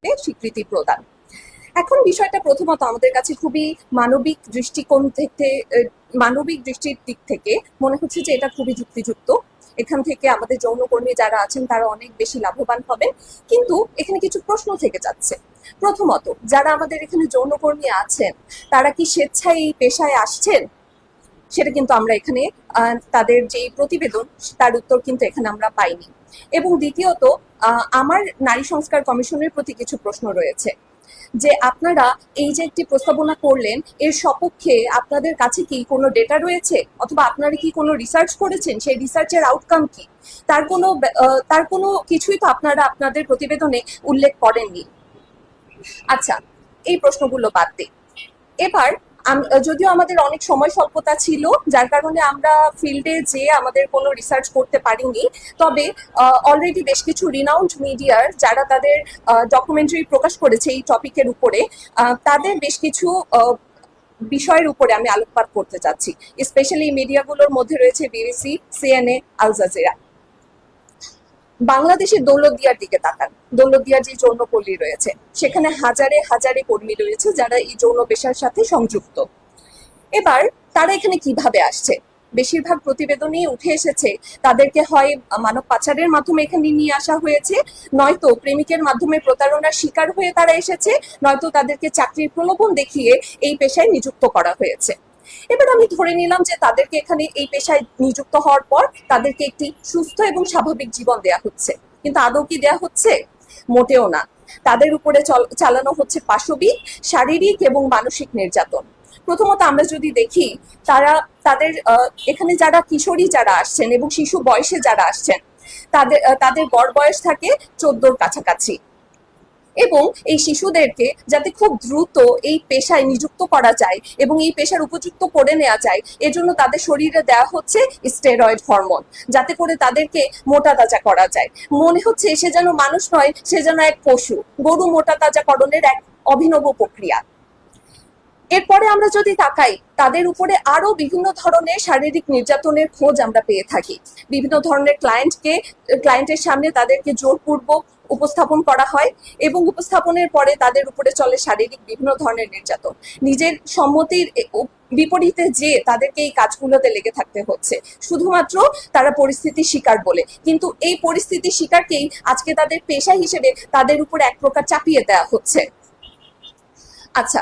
হিসেবে স্বীকৃতি প্রদান। এখন বিষয়টা প্রথমত আমাদের কাছে খুবই মানবিক দৃষ্টিকোণ থেকে, মানবিক দৃষ্টির দিক থেকে মনে হচ্ছে যে এটা খুবই যুক্তিযুক্ত। এখান থেকে আমাদের যৌনকর্মী যারা আছেন তারা অনেক বেশি লাভবান হবেন, কিন্তু এখানে কিছু প্রশ্ন থেকে যাচ্ছে। প্রথমত, যারা আমাদের এখানে যৌনকর্মী আছেন তারা কি স্বেচ্ছায় এই পেশায় আসছেন? সেটা কিন্তু আমরা এখানে তাদের যে প্রতিবেদন তার উত্তর কিন্তু এখানে আমরা পাইনি। এবং দ্বিতীয়ত, আমার নারী সংস্কার কমিশনের প্রতি কিছু প্রশ্ন রয়েছে যে আপনারা এই যে একটি প্রস্তাবনা করলেন এর সপক্ষে আপনাদের কাছে কি কোনো ডেটা রয়েছে, অথবা আপনারা কি কোনো রিসার্চ করেছেন, সেই রিসার্চের আউটকাম কি? তার কোনো কিছুই তো আপনারা আপনাদের প্রতিবেদনে উল্লেখ করেননি। আচ্ছা, এই প্রশ্নগুলো বাদ দিই। এবার যদিও আমাদের অনেক সময় স্বল্পতা ছিল, যার কারণে আমরা ফিল্ডে যে আমাদের কোনো রিসার্চ করতে পারিনি, তবে অলরেডি বেশ কিছু রিনাউন্ড মিডিয়ার যারা তাদের ডকুমেন্টারি প্রকাশ করেছে এই টপিকের উপরে, তাদের বেশ কিছু বিষয়ের উপরে আমি আলোকপাত করতে চাচ্ছি। স্পেশালি মিডিয়াগুলোর মধ্যে রয়েছে বিবিসি, সিএনএ, আল জাজিরা। বাংলাদেশের দৌলতদিয়ার দিকে তাকান। দৌলতদিয়ার যে যৌনপল্লী রয়েছে সেখানে হাজারে হাজারে কর্মী রয়েছে যারা এই যৌন পেশার সাথে সংযুক্ত। এবার তারা এখানে কিভাবে আসছে? বেশিরভাগ প্রতিবেদনেই উঠে এসেছে তাদেরকে হয় মানব পাচারের মাধ্যমে এখানে নিয়ে আসা হয়েছে, নয়তো প্রেমিকের মাধ্যমে প্রতারণার শিকার হয়ে তারা এসেছে, নয়তো তাদেরকে চাকরির প্রলোভন দেখিয়ে এই পেশায় নিযুক্ত করা হয়েছে। এবার আমি ধরে নিলাম যে তাদেরকে এখানে এই পেশায় নিযুক্ত হওয়ার পর তাদেরকে একটি সুস্থ এবং স্বাভাবিক জীবন দেয়া হচ্ছে, কিন্তু আদৌ কি দেয়া হচ্ছে? মোটেও না। তাদের উপরে চালানো হচ্ছে পাশবিক, শারীরিক এবং মানসিক নির্যাতন। প্রথমত আমরা যদি দেখি, তাদের এখানে যারা কিশোরী যারা আসছেন এবং শিশু বয়সে যারা আসছেন তাদের গড় বয়স থাকে 14-র কাছাকাছি। এবং এই শিশুদেরকে যাতে খুব দ্রুত এই পেশায় নিযুক্ত করা যায় এবং এই পেশার উপযুক্ত করে নেওয়া যায়, এজন্য তাদের শরীরে দেওয়া হচ্ছে স্টেরয়েড হরমোন, যাতে করে তাদেরকে মোটা তাজা করা যায়। মনে হচ্ছে সে যেন মানুষ নয়, সে যেন এক পশু। গরু মোটা তাজাকরণের এক অভিনব প্রক্রিয়া। এরপরে আমরা যদি তাকাই, তাদের উপরে আরো বিভিন্ন ধরনের শারীরিক নির্যাতনের খোঁজ আমরা পেয়ে থাকি। বিভিন্ন ধরনের ক্লায়েন্টের সামনে তাদেরকে জোরপূর্বক উপস্থাপন করা হয় এবং উপস্থাপনের পরে তাদের উপরে চলে শারীরিক বিভিন্ন ধরনের নির্যাতন। নিজের সম্মতির বিপরীতে যে তাদেরকে এই কাজগুলোতে লেগে থাকতে হচ্ছে, শুধুমাত্র তারা পরিস্থিতি শিকার বলে। কিন্তু এই পরিস্থিতি শিকারকেই আজকে তাদের পেশা হিসেবে তাদের উপরে এক প্রকার চাপিয়ে দেওয়া হচ্ছে। আচ্ছা,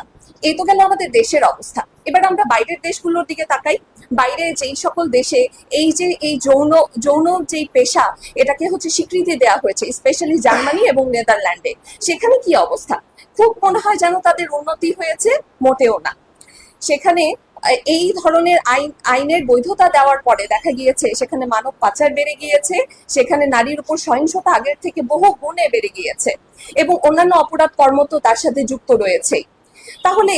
এই তো গেল আমাদের দেশের অবস্থা। এবার আমরা বাইরের দেশগুলোর দিকে তাকাই। বাইরে যেই সকল দেশে এই যে এই যৌন যেই পেশা এটাকে হচ্ছে স্বীকৃতি দেওয়া হয়েছে, স্পেশালি জার্মানি এবং নেদারল্যান্ডে, সেখানে কি অবস্থা? খুব মনে হয় যেন তাদের উন্নতি হয়েছে, মোটেও না। সেখানে এই ধরনের আইনের বৈধতা দেওয়ার পরে দেখা গিয়েছে সেখানে মানব পাচার বেড়ে গিয়েছে, সেখানে নারীর উপর সহিংসতা আগের থেকে বহু গুণে বেড়ে গিয়েছে এবং অন্যান্য অপরাধ কর্ম তো তার সাথে যুক্ত রয়েছে। তাহলে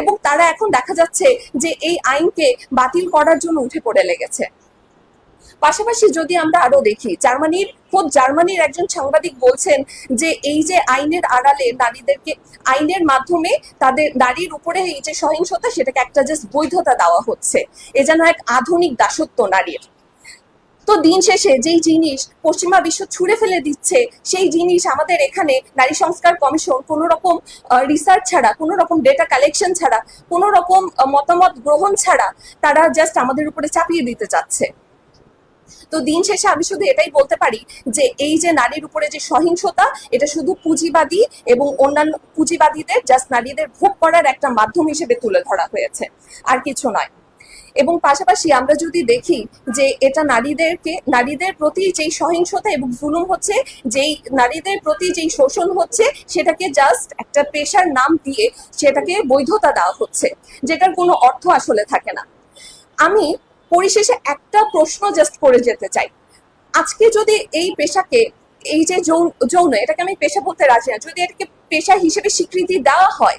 এবং তারা এখন দেখা যাচ্ছে যে এই আইনকে বাতিল করার জন্য উঠে পড়ে লেগেছে। পাশাপাশি যদি আমরা আরো দেখি, জার্মানির একজন সাংবাদিক বলছেন যে এই যে আইনের আড়ালে আইনের মাধ্যমে তাদের নারীর উপরে এই যে সহিংসতা সেটাকে একটা জাস্ট বৈধতা দেওয়া হচ্ছে, এ যেন এক আধুনিক দাসত্ব নারীর। তো দিন শেষে যেই জিনিস পশ্চিমা বিশ্ব ছুঁড়ে ফেলে দিচ্ছে, সেই জিনিস আমাদের এখানে নারী সংস্কার কমিশন কোনো রকম রিসার্চ ছাড়া, কোনো রকম ডেটা কালেকশন ছাড়া, কোনো রকম মতামত গ্রহণ ছাড়া তারা জাস্ট আমাদের উপরে চাপিয়ে দিতে চাচ্ছে। তো দিন শেষে আমি শুধু এটাই বলতে পারি যে এই যে নারীর উপরে যে সহিংসতা, এটা শুধু পুঁজিবাদী এবং অন্যান্য পুঁজিবাদীদের জাস্ট নারীদের ভোগ করার একটা মাধ্যম হিসেবে তুলে ধরা হয়েছে, আর কিছু নয়। এবং পাশাপাশি আমরা যদি দেখি যে এটা নারীদের প্রতি যেই সহিংসতা এবং জুলুম হচ্ছে, যেই নারীদের প্রতি যেই শোষণ হচ্ছে, সেটাকে জাস্ট একটা পেশার নাম দিয়ে সেটাকে বৈধতা দেওয়া হচ্ছে, যেটার কোনো অর্থ আসলে থাকে না। আমি পরিশেষে একটা প্রশ্ন জাস্ট করে যেতে চাই। আজকে যদি এই পেশাকে, এই যে যৌন এটাকে আমি পেশা বলতে রাজি না, যদি এটাকে পেশা হিসেবে স্বীকৃতি দেওয়া হয়,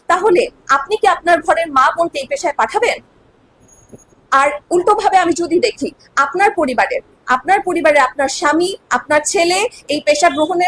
তাহলে আপনি কি আপনার ঘরের মা বোনকে এই পেশায় পাঠাবেন? আর উল্টো ভাবে আমি যদি দেখি, আপনার পরিবারে আপনার স্বামী, আপনার ছেলে এই পেশা গ্রহণের